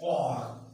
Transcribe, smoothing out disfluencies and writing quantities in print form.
Oh,